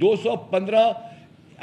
215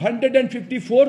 154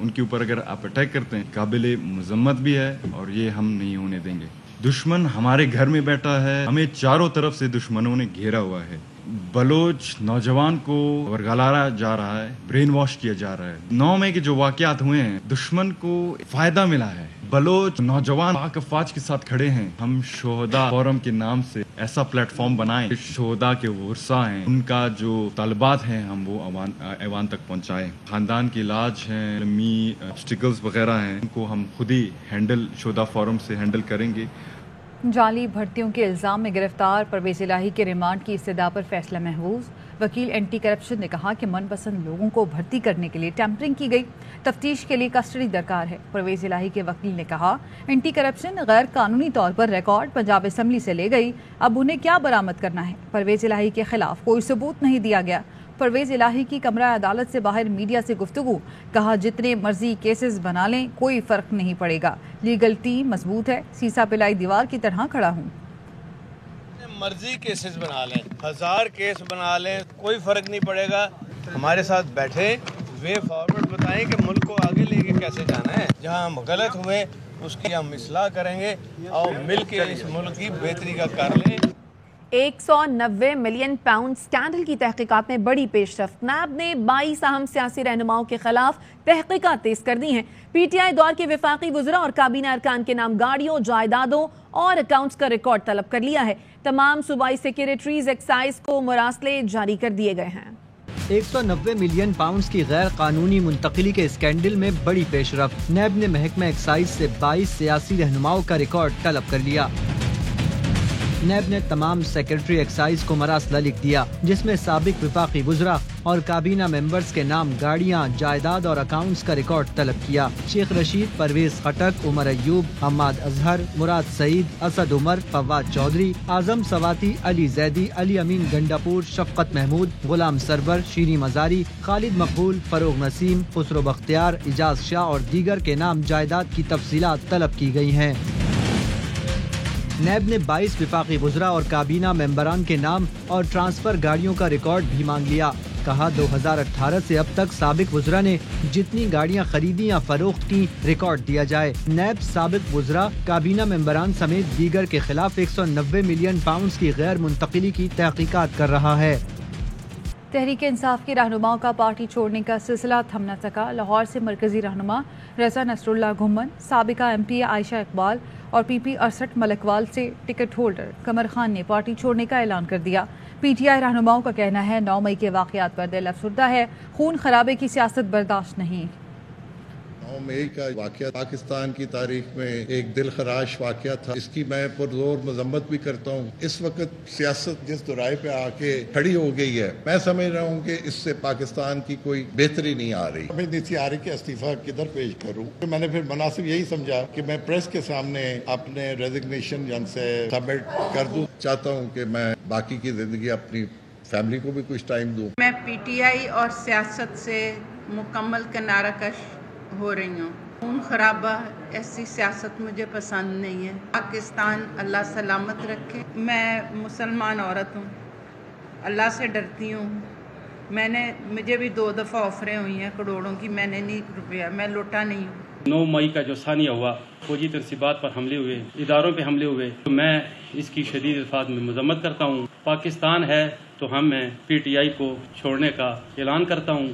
ان کے اوپر اگر آپ اٹیک کرتے ہیں قابل مذمت بھی ہے اور یہ ہم نہیں ہونے دیں گے. دشمن ہمارے گھر میں بیٹھا ہے, ہمیں چاروں طرف سے دشمنوں نے گھیرا ہوا ہے. بلوچ نوجوان کو ورگلایا جا رہا ہے, برین واش کیا جا رہا ہے. 9 مئی کے جو واقعات ہوئے ہیں دشمن کو فائدہ ملا ہے. بلوچ نوجوان پاک افواج کے ساتھ کھڑے ہیں. ہم شہداء فورم کے نام سے ایسا پلیٹ فارم بنائیں, شہداء کے ورثاء ہیں ان کا جو طالبات ہیں ہم وہ ایوان تک پہنچائیں. خاندان کی علاج ہیں, علمی اسٹیکلز وغیرہ ہیں, ان کو ہم خود ہی ہینڈل شہداء فورم سے ہینڈل کریں گے. جعلی بھرتیوں کے الزام میں گرفتار پرویز الہی کے ریمانڈ کی استدعا پر فیصلہ محفوظ. وکیل اینٹی کرپشن نے کہا کہ من پسند لوگوں کو بھرتی کرنے کے لیے ٹیمپرنگ کی گئی, تفتیش کے لیے کسٹڈی درکار ہے. پرویز الہی کے وکیل نے کہا اینٹی کرپشن غیر قانونی طور پر ریکارڈ پنجاب اسمبلی سے لے گئی, اب انہیں کیا برآمد کرنا ہے. پرویز الہی کے خلاف کوئی ثبوت نہیں دیا گیا. پرویز الہی کی کمرہ عدالت سے باہر میڈیا سے گفتگو, کہا جتنے مرضی کیسز بنا لیں کوئی فرق نہیں پڑے گا, لیگل ٹیم مضبوط ہے, سیسا پلائی دیوار کی طرح کھڑا ہوں. مرضی کیسز بنا لیں, 1000 کیس بنا لیں, کوئی فرق نہیں پڑے گا. ہمارے ساتھ بیٹھے وے فارورڈ بتائیں کہ ملک کو آگے لے کے کیسے جانا ہے. جہاں ہم غلط ہوئے اس کی ہم اصلاح کریں گے اور مل کے اس ملک کی بہتری کا کر لیں. 190 ملین پاؤنڈ سکینڈل کی تحقیقات میں بڑی پیش رفت. نیب نے 22 اہم سیاسی رہنماؤں کے خلاف تحقیقات تیز کر دی ہیں. پی ٹی آئی دور کے وفاقی وزراء اور کابینہ ارکان کے نام گاڑیوں, جائیدادوں اور اکاؤنٹس کا ریکارڈ طلب کر لیا ہے. تمام صوبائی سیکریٹریز ایکسائز کو مراسلے جاری کر دیے گئے ہیں. 190 ملین پاؤنڈز کی غیر قانونی منتقلی کے اسکینڈل میں بڑی پیش رفت. نیب نے محکمہ ایکسائز سے 22 سیاسی رہنماؤں کا ریکارڈ طلب کر لیا. نیب نے تمام سیکرٹری ایکسائز کو مراسلہ لکھ دیا, جس میں سابق وفاقی وزراء اور کابینہ ممبرز کے نام, گاڑیاں, جائیداد اور اکاؤنٹس کا ریکارڈ طلب کیا. شیخ رشید, پرویز خٹک, عمر ایوب, حماد اظہر, مراد سعید, اسد عمر, فواد چودھری, اعظم سواتی, علی زیدی, علی امین گنڈاپور, شفقت محمود, غلام سرور, شیریں مزاری, خالد مقبول, فروغ نسیم, خسرو بختیار, اجاز شاہ اور دیگر کے نام, جائیداد کی تفصیلات طلب کی گئی ہیں. نیب نے 22 وفاقی وزراء اور کابینہ ممبران کے نام اور ٹرانسفر گاڑیوں کا ریکارڈ بھی مانگ لیا. کہا 2018 سے اب تک سابق وزراء نے جتنی گاڑیاں خریدی یا فروخت کی ریکارڈ دیا جائے. نیب سابق وزراء, کابینہ ممبران سمیت دیگر کے خلاف 190 ملین پاؤنڈز کی غیر منتقلی کی تحقیقات کر رہا ہے. تحریک انصاف کے رہنماؤں کا پارٹی چھوڑنے کا سلسلہ تھم نہ سکا. لاہور سے مرکزی رہنما رضا نصر اللہ گھمن, سابقہ ایم پی عائشہ اقبال اور پی پی 68 ملکوال سے ٹکٹ ہولڈر قمر خان نے پارٹی چھوڑنے کا اعلان کر دیا. پی ٹی آئی رہنماؤں کا کہنا ہے 9 مئی کے واقعات پر دل افسردہ ہے, خون خرابے کی سیاست برداشت نہیں. 9 مئی کا واقعہ پاکستان کی تاریخ میں ایک دل خراش واقعہ تھا, اس کی میں پرزور مذمت بھی کرتا ہوں. اس وقت سیاست جس دورائے پہ آ کے کھڑی ہو گئی ہے, میں سمجھ رہا ہوں کہ اس سے پاکستان کی کوئی بہتری نہیں آ رہی. میں نہیں آ رہی کہ استعفیٰ کدھر پیش کروں. میں نے پھر مناسب یہی سمجھا کہ میں پریس کے سامنے اپنے ریزگنیشن سے سبمٹ کر دوں. چاہتا ہوں کہ میں باقی کی زندگی اپنی فیملی کو بھی کچھ ٹائم دوں. میں پی ٹی آئی اور سیاست سے مکمل کنارہ کش ہو رہی ہوں. خون خرابہ ایسی سیاست مجھے پسند نہیں ہے. پاکستان اللہ سلامت رکھے. میں مسلمان عورت ہوں, اللہ سے ڈرتی ہوں. مجھے بھی 2 دفعہ آفریں ہوئی ہیں کروڑوں کی, میں نے نہیں روپیہ, میں لوٹا نہیں ہوں. 9 مئی کا جو ثانیہ ہوا, فوجی تنصیبات پر حملے ہوئے, اداروں پہ حملے ہوئے, تو میں اس کی شدید الفاظ میں مذمت کرتا ہوں. پاکستان ہے تو ہم میں پی ٹی آئی کو چھوڑنے کا اعلان کرتا ہوں.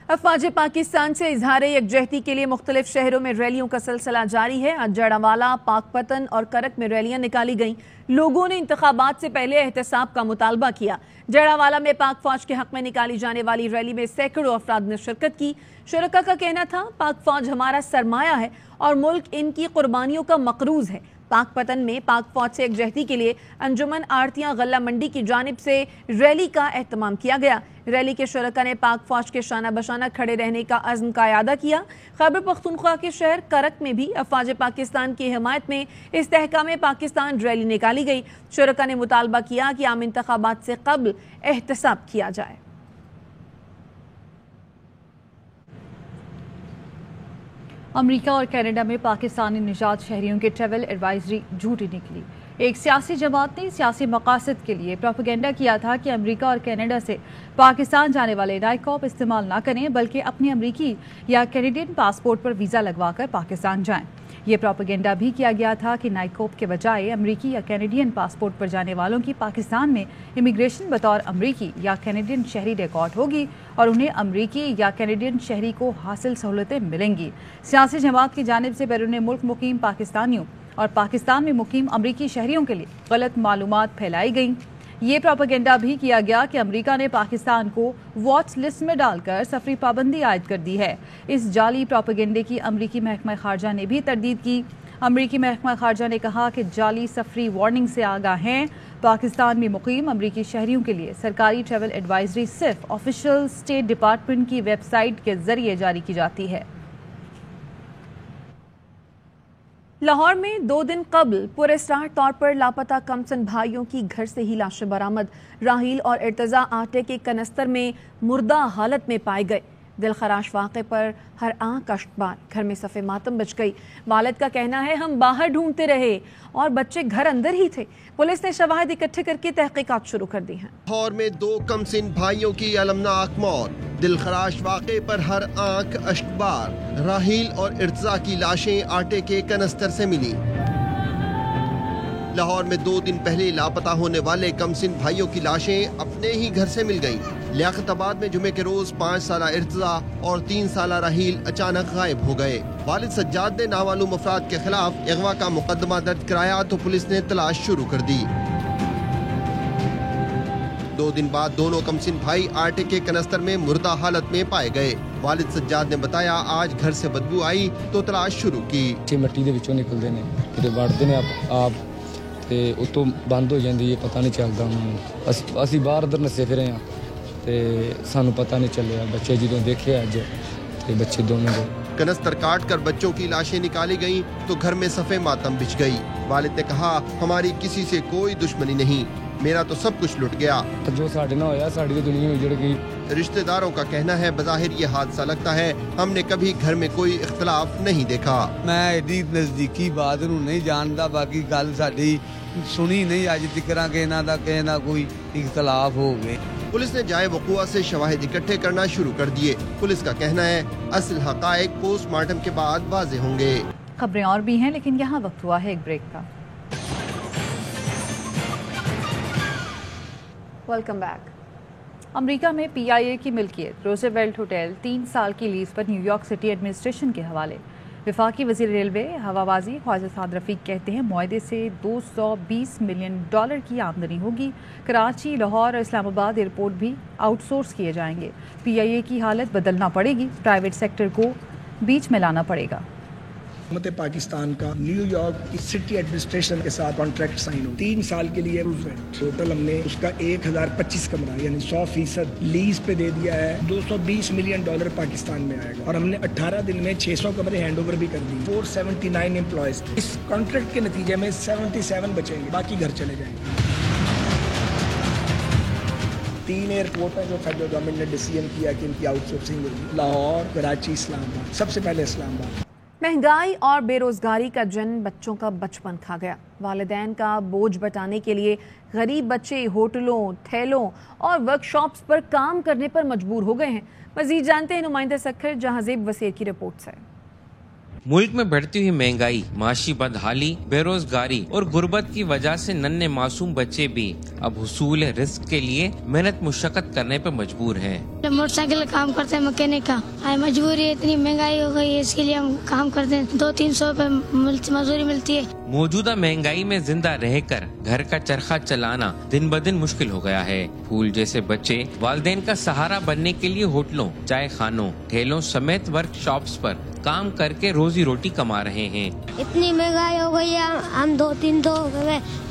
افواج پاکستان سے اظہار یکجہتی کے لیے مختلف شہروں میں ریلیوں کا سلسلہ جاری ہے. آج جڑاوالا, پاک پتن اور کرک میں ریلیاں نکالی گئیں. لوگوں نے انتخابات سے پہلے احتساب کا مطالبہ کیا. جڑاوالا میں پاک فوج کے حق میں نکالی جانے والی ریلی میں سینکڑوں افراد نے شرکت کی. شرکا کا کہنا تھا پاک فوج ہمارا سرمایہ ہے اور ملک ان کی قربانیوں کا مقروض ہے. پاک پتن میں پاک فوج سے یکجہتی کے لیے انجمن آڑتیاں غلہ منڈی کی جانب سے ریلی کا اہتمام کیا گیا. ریلی کے شرکا نے پاک فوج کے شانہ بشانہ کھڑے رہنے کا عزم کا اعادہ کیا. خیبر پختونخوا کے شہر کرک میں بھی افواج پاکستان کی حمایت میں استحکام پاکستان ریلی نکالی گئی. شرکا نے مطالبہ کیا کہ عام انتخابات سے قبل احتساب کیا جائے. امریکہ اور کینیڈا میں پاکستانی نژاد شہریوں کے ٹریول ایڈوائزری جھوٹی نکلی. ایک سیاسی جماعت نے سیاسی مقاصد کے لیے پروپیگنڈا کیا تھا کہ امریکہ اور کینیڈا سے پاکستان جانے والے نائکوپ استعمال نہ کریں بلکہ اپنے امریکی یا کینیڈین پاسپورٹ پر ویزا لگوا کر پاکستان جائیں۔ یہ پروپیگنڈا بھی کیا گیا تھا کہ نائکوپ کے بجائے امریکی یا کینیڈین پاسپورٹ پر جانے والوں کی پاکستان میں امیگریشن بطور امریکی یا کینیڈین شہری ریکارڈ ہوگی اور انہیں امریکی یا کینیڈین شہری کو حاصل سہولتیں ملیں گی۔ سیاسی جماعت کی جانب سے بیرون ملک مقیم پاکستانیوں اور پاکستان میں مقیم امریکی شہریوں کے لیے غلط معلومات پھیلائی گئیں۔ یہ پروپیگنڈا بھی کیا گیا کہ امریکہ نے پاکستان کو واچ لسٹ میں ڈال کر سفری پابندی عائد کر دی ہے۔ اس جعلی پروپیگنڈے کی امریکی محکمہ خارجہ نے بھی تردید کی۔ امریکی محکمہ خارجہ نے کہا کہ جعلی سفری وارننگ سے آگاہ ہیں۔ پاکستان میں مقیم امریکی شہریوں کے لیے سرکاری ٹریول ایڈوائزری صرف آفیشیل اسٹیٹ ڈپارٹمنٹ کی ویب سائٹ کے ذریعے جاری کی جاتی ہے۔ لاہور میں 2 دن قبل پراسرار طور پر لاپتہ کمسن بھائیوں کی گھر سے ہی لاشیں برآمد۔ راحیل اور ارتضیٰ آٹے کے کنستر میں مردہ حالت میں پائے گئے۔ دلخراش واقعے پر ہر آنکھ اشکبار، گھر میں صف ماتم بچ گئی۔ والد کا کہنا ہے ہم باہر ڈھونڈتے رہے اور بچے گھر اندر ہی تھے۔ پولیس نے شواہد اکٹھے کر کے تحقیقات شروع کر دی ہیں۔ لاہور میں 2 کمسن بھائیوں کی المناک موت، دلخراش واقعے پر ہر آنکھ اشکبار۔ راحیل اور ارتضیٰ کی لاشیں آٹے کے کنستر سے ملی۔ لاہور میں 2 دن پہلے لاپتہ ہونے والے کمسن بھائیوں کی لاشیں اپنے ہی گھر سے مل گئیں۔ لیاقت آباد میں جمعے کے روز 5 سالہ ارتضیٰ اور 3 سالہ راحیل اچانک غائب ہو گئے۔ والد سجاد نے نامعلوم افراد کے خلاف اغوا کا مقدمہ درج کرایا تو پولیس نے تلاش شروع کر دی۔ 2 دن بعد دونوں کمسن بھائی آٹے کے کنستر میں مردہ حالت میں پائے گئے۔ والد سجاد نے بتایا آج گھر سے بدبو آئی تو تلاش شروع کی۔ مٹی دے وچوں نکلدے نے تے وڑدے نے آپ تے اتوں بند ہو جاندی ہے، پتہ نہیں چلدا انہوں۔ اسی باہر ادھر نسے پھرے ہاں تے سانوں پتہ نہیں چلیا۔ بچے جدوں دیکھے اج تے بچے دونوں دے کنستر کاٹ کر بچوں کی لاشیں نکالی گئیں تو گھر میں صفے ماتم بچھ گئی۔ والد نے کہا ہماری کسی سے کوئی دشمنی نہیں، میرا تو سب کچھ لٹ گیا۔ جو ساڈے نہ ہویا ساڈی دنیا اجڑ گئی۔ رشتہ داروں کا کہنا ہے بظاہر یہ حادثہ لگتا ہے ہم نے کبھی گھر میں کوئی اختلاف نہیں دیکھا۔ میں ایڈی نزدیکی بات نوں نہیں جاندا، باقی گل ساڈی سنی نہیں اج تک کہ انہاں دا کہنا کوئی اختلاف ہو گئے۔ پولیس نے جائے وقوع سے شواہد اکٹھے کرنا شروع کر دیے۔ پولیس کا کہنا ہے اصل حقائق پوسٹ مارٹم کے بعد واضح ہوں گے۔ خبریں اور بھی ہیں لیکن یہاں وقت ہوا ہے ایک بریک کا۔ Welcome back. امریکہ میں PIA کی ملکیت روزویلٹ ہوٹل 3 سال کی لیز پر نیو یارک سٹی ایڈمنسٹریشن کے حوالے۔ وفاقی وزیر ریلوے ہوابازی خواجہ سعد رفیق کہتے ہیں معاہدے سے $220 ملین کی آمدنی ہوگی۔ کراچی، لاہور اور اسلام آباد ایئرپورٹ بھی آؤٹ سورس کیے جائیں گے۔ PIA کی حالت بدلنا پڑے گی، پرائیویٹ سیکٹر کو بیچ میں لانا پڑے گا۔ حکومت پاکستان کا نیو یارک سٹی ایڈمنسٹریشن کے ساتھ کانٹریکٹ سائن ہو 3 سال کے لیے ٹوٹل ہم نے اس کا 1025 کمرہ یعنی 100% لیز پہ دے دیا ہے۔ $220 ملین پاکستان میں آئے گا اور ہم نے 18 دن میں 600 کمرے ہینڈ اوور بھی کر دی۔ 479 امپلائیز اس کانٹریکٹ کے نتیجے میں 77 بچیں گے، باقی گھر چلے جائیں گے۔ 3 ایئرپورٹ ہیں جو فیڈرل گورنمنٹ نے ڈیسیژن کیا کہ ان کی آؤٹ سورسنگ ہوگی، لاہور، کراچی، اسلام آباد، سب سے پہلے اسلام آباد۔ مہنگائی اور بے روزگاری کا جن بچوں کا بچپن کھا گیا۔ والدین کا بوجھ بٹانے کے لیے غریب بچے ہوٹلوں، ٹھیلوں اور ورک شاپس پر کام کرنے پر مجبور ہو گئے ہیں۔ مزید جانتے ہیں نمائندہ سکھر جہانزیب وسیر کی رپورٹ سے۔ ملک میں بڑھتی ہوئی مہنگائی، معاشی بدحالی، بے روزگاری اور غربت کی وجہ سے ننھے معصوم بچے بھی اب حصول رزق کے لیے محنت مشقت کرنے پر مجبور ہیں۔ موٹر سائیکل کام کرتے ہیں مکینک کا، مجبوری اتنی مہنگائی ہو گئی ہے اس کے لیے ہم کام کرتے ہیں، 200-300 روپے مزدوری ملتی ہے۔ موجودہ مہنگائی میں زندہ رہ کر گھر کا چرخہ چلانا دن بدن مشکل ہو گیا ہے۔ پھول جیسے بچے والدین کا سہارا بننے کے لیے ہوٹلوں، چائے خانوں، ٹھیلوں سمیت ورک شاپس پر کام کر کے روزی روٹی کما رہے ہیں۔ اتنی مہنگائی ہو گئی ہے، ہم 2-3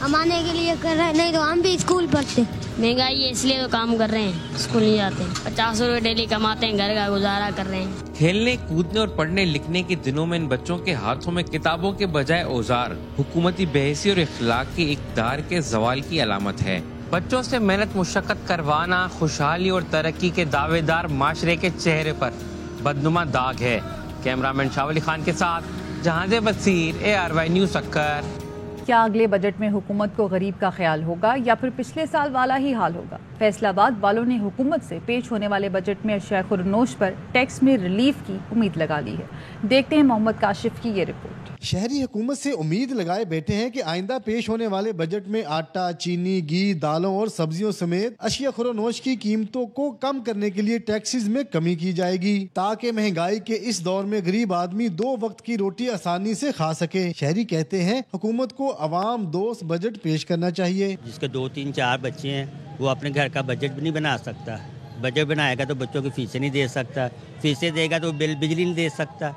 کمانے کے لیے کر رہے ہیں، نہیں تو ہم بھی اسکول پڑھتے۔ مہنگائی ہے اس لیے تو کام کر رہے ہیں، اسکول نہیں جاتے، 50 روپے ڈیلی کماتے ہیں، گھر کا گزارا کر رہے ہیں۔ کھیلنے کودنے اور پڑھنے لکھنے کے دنوں میں ان بچوں کے ہاتھوں میں کتابوں کے بجائے اوزار حکومتی بحثی اور اخلاقی اقدار کے زوال کی علامت ہے۔ بچوں سے محنت مشقت کروانا خوشحالی اور ترقی کے دعوے دار معاشرے کے چہرے پر بدنما داغ ہے۔ کیمرہ مین شاہ ولی خان کے ساتھ جہانزیب وسیر، ARY نیوز سکر۔ کیا اگلے بجٹ میں حکومت کو غریب کا خیال ہوگا یا پھر پچھلے سال والا ہی حال ہوگا؟ فیصل آباد والوں نے حکومت سے پیش ہونے والے بجٹ میں اشیاء خورنوش پر ٹیکس میں ریلیف کی امید لگا لی ہے۔ دیکھتے ہیں محمد کاشف کی یہ رپورٹ۔ شہری حکومت سے امید لگائے بیٹھے ہیں کہ آئندہ پیش ہونے والے بجٹ میں آٹا، چینی، گھی، دالوں اور سبزیوں سمیت اشیاء خورنوش کی قیمتوں کو کم کرنے کے لیے ٹیکسز میں کمی کی جائے گی تاکہ مہنگائی کے اس دور میں غریب آدمی 2 وقت کی روٹی آسانی سے کھا سکے۔ شہری کہتے ہیں حکومت کو عوام دوست بجٹ پیش کرنا چاہیے۔ جس کے 2 3 4 بچے ہیں وہ اپنے گھر کا بجٹ بھی نہیں بنا سکتا، بجٹ بنائے گا تو بچوں کی فیسیں نہیں دے سکتا، فیسیں دے گا تو بل بجلی نہیں دے سکتا،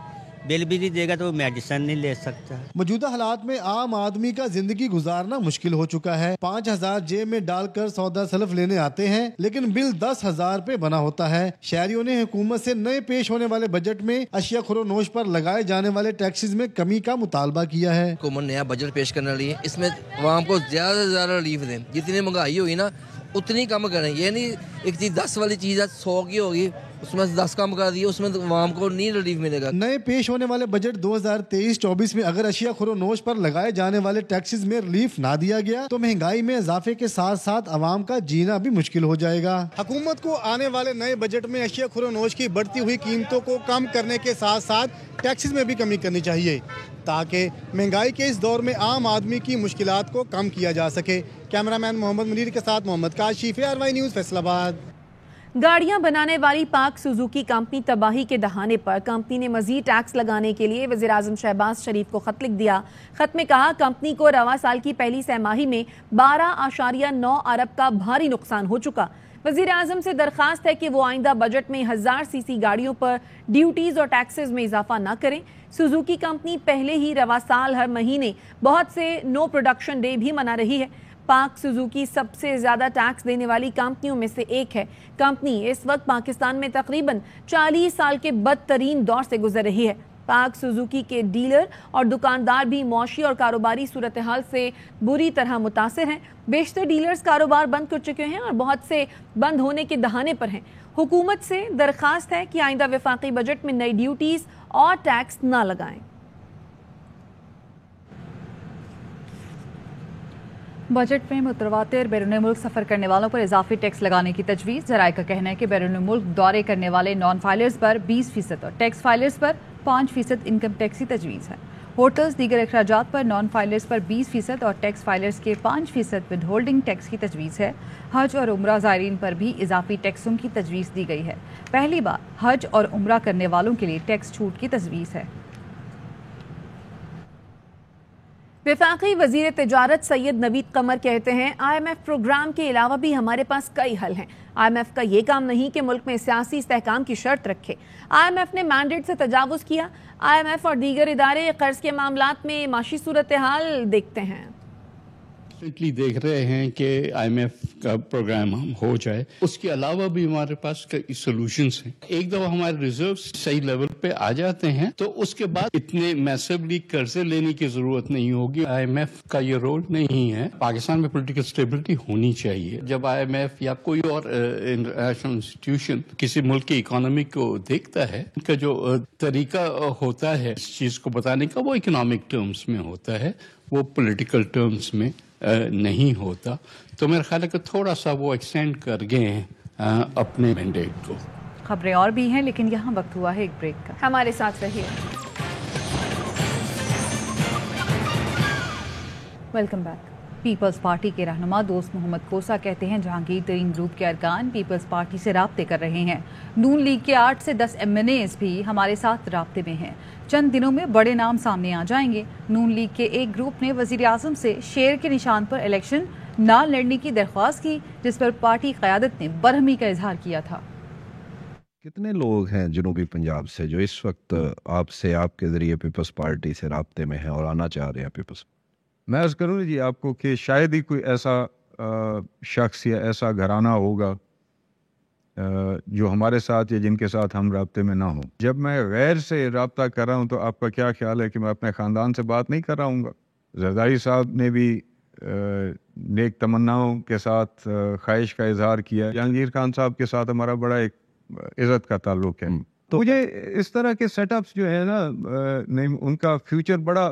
بل بھی نہیں دے گا تو میڈیسن نہیں لے سکتا۔ موجودہ حالات میں عام آدمی کا زندگی گزارنا مشکل ہو چکا ہے۔ 5000 جیب میں ڈال کر سودا سلف لینے آتے ہیں لیکن بل 10,000 پہ بنا ہوتا ہے۔ شہریوں نے حکومت سے نئے پیش ہونے والے بجٹ میں اشیاء خورنوش پر لگائے جانے والے ٹیکسز میں کمی کا مطالبہ کیا ہے۔ حکومت نیا بجٹ پیش کرنے والی ہے، اس میں عوام کو زیادہ سے زیادہ ریلیف دیں، جتنی مہنگائی ہوئی نا اتنی کم کریں۔ یہ نہیں ایک چیز 10 والی چیز 100 کی ہوگی اس میں 10 کم کر دی، اس میں عوام کو نہیں ریلیف ملے گا۔ نئے پیش ہونے والے بجٹ 2023-24 میں اگر اشیاء خورنوش پر لگائے جانے والے ٹیکسز میں ریلیف نہ دیا گیا تو مہنگائی میں اضافے کے ساتھ ساتھ عوام کا جینا بھی مشکل ہو جائے گا۔ حکومت کو آنے والے نئے بجٹ میں اشیاء خورنوش کی بڑھتی ہوئی قیمتوں کو کم کرنے کے ساتھ ساتھ ٹیکسز میں بھی کمی کرنی چاہیے تاکہ مہنگائی کے اس دور میں عام آدمی کی مشکلات کو کم کیا جا سکے۔ کیمرہ مین محمد منیر کے ساتھ محمد کاشف، RY نیوز، فیصل آباد۔ گاڑیاں بنانے والی پاک سوزوکی کمپنی تباہی کے دہانے پر کمپنی نے مزید ٹیکس لگانے کے لیے وزیراعظم شہباز شریف کو خط لکھ دیا۔ خط میں کہا کمپنی کو رواں سال کی پہلی سہ ماہی میں 12.9 ارب کا بھاری نقصان ہو چکا۔ وزیراعظم سے درخواست ہے کہ وہ آئندہ بجٹ میں 1000 cc گاڑیوں پر ڈیوٹیز اور ٹیکسز میں اضافہ نہ کریں۔ سوزوکی کمپنی پہلے ہی رواں سال ہر مہینے بہت سے نو پروڈکشن ڈے بھی منا رہی ہے۔ پاک سوزوکی سب سے زیادہ ٹیکس دینے والی کمپنیوں میں سے ایک ہے۔ کمپنی اس وقت پاکستان میں تقریباً 40 سال کے بدترین دور سے گزر رہی ہے۔ پاک سوزوکی کے ڈیلر اور دکاندار بھی معاشی اور کاروباری صورتحال سے بری طرح متاثر ہیں۔ بیشتر ڈیلرز کاروبار بند کر چکے ہیں اور بہت سے بند ہونے کے دہانے پر ہیں۔ حکومت سے درخواست ہے کہ آئندہ وفاقی بجٹ میں نئی ڈیوٹیز اور ٹیکس نہ لگائیں۔ بجٹ میں متواتر بیرون ملک سفر کرنے والوں پر اضافی ٹیکس لگانے کی تجویز۔ ذرائع کا کہنا ہے کہ بیرون ملک دورے کرنے والے نان فائلرز پر 20% اور ٹیکس فائلرز پر 5% انکم ٹیکس کی تجویز ہے۔ ہوٹلز، دیگر اخراجات پر نان فائلرز پر 20% اور ٹیکس فائلرز کے 5% ود ہولڈنگ ٹیکس کی تجویز ہے۔ حج اور عمرہ زائرین پر بھی اضافی ٹیکسوں کی تجویز دی گئی ہے۔ پہلی بار حج اور عمرہ کرنے والوں کے لیے ٹیکس چھوٹ کی تجویز ہے۔ وفاقی وزیر تجارت سید نوید قمر کہتے ہیں IMF پروگرام کے علاوہ بھی ہمارے پاس کئی حل ہیں۔ IMF کا یہ کام نہیں کہ ملک میں سیاسی استحکام کی شرط رکھے۔ IMF نے مینڈیٹ سے تجاوز کیا۔ IMF اور دیگر ادارے قرض کے معاملات میں معاشی صورتحال دیکھتے ہیں۔ دیکھ رہے ہیں کہ IMF کا پروگرام ہو جائے، اس کے علاوہ بھی ہمارے پاس کئی سولوشنز ہیں۔ ایک دفعہ ہمارے ریزروز صحیح لیول پہ آ جاتے ہیں تو اس کے بعد اتنے میسیولی قرضے لینے کی ضرورت نہیں ہوگی۔ IMF کا یہ رول نہیں ہے۔ پاکستان میں پولیٹیکل اسٹیبلٹی ہونی چاہیے۔ جب IMF یا کوئی اور انٹرنیشنل انسٹیٹیوشن کسی ملک کی اکانومی کو دیکھتا ہے، ان کا جو طریقہ ہوتا ہے اس چیز کو بتانے کا وہ اکنامک ٹرمز میں ہوتا ہے، وہ پولیٹیکل ٹرمز میں نہیں ہوتا۔ تو میرا خیال ہے کہ تھوڑا سا وہ ایکسٹینڈ کر گئے ہیں اپنے مینڈیٹ کو۔ خبریں اور بھی ہیں لیکن یہاں وقت ہوا ہے ایک بریک کا۔ ہمارے ساتھ رہیے۔ Welcome back. پیپلز پارٹی کے رہنما دوست محمد کوسا کہتے ہیں جہانگیر ترین گروپ کے ارکان پیپلز پارٹی سے رابطے کر رہے ہیں۔ نون لیگ کے 8 سے 10 MNAs بھی ہمارے ساتھ رابطے میں ہیں۔ چند دنوں میں بڑے نام سامنے آ جائیں گے۔ نون لیگ کے ایک گروپ نے وزیر اعظم سے شیر کے نشان پر الیکشن نہ لڑنے کی درخواست کی، جس پر پارٹی قیادت نے برہمی کا اظہار کیا تھا۔ کتنے لوگ ہیں جنوبی پنجاب سے جو اس وقت آپ سے آپ کے ذریعے پیپلز پارٹی سے رابطے میں ہیں اور آنا چاہ رہے ہیں پیپلز؟ میں عرض کروں جی آپ کو کہ شاید ہی کوئی ایسا شخص یا ایسا گھرانہ ہوگا جو ہمارے ساتھ یا جن کے ساتھ ہم رابطے میں نہ ہوں۔ جب میں غیر سے رابطہ کر رہا ہوں تو آپ کا کیا خیال ہے کہ میں اپنے خاندان سے بات نہیں کر رہا ہوں گا؟ زرداری صاحب نے بھی نیک تمناؤں کے ساتھ خواہش کا اظہار کیا۔ جہانگیر خان صاحب کے ساتھ ہمارا بڑا ایک عزت کا تعلق ہے۔ تو مجھے اس طرح کے سیٹ اپس جو ہے نا ان کا فیوچر بڑا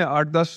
8-10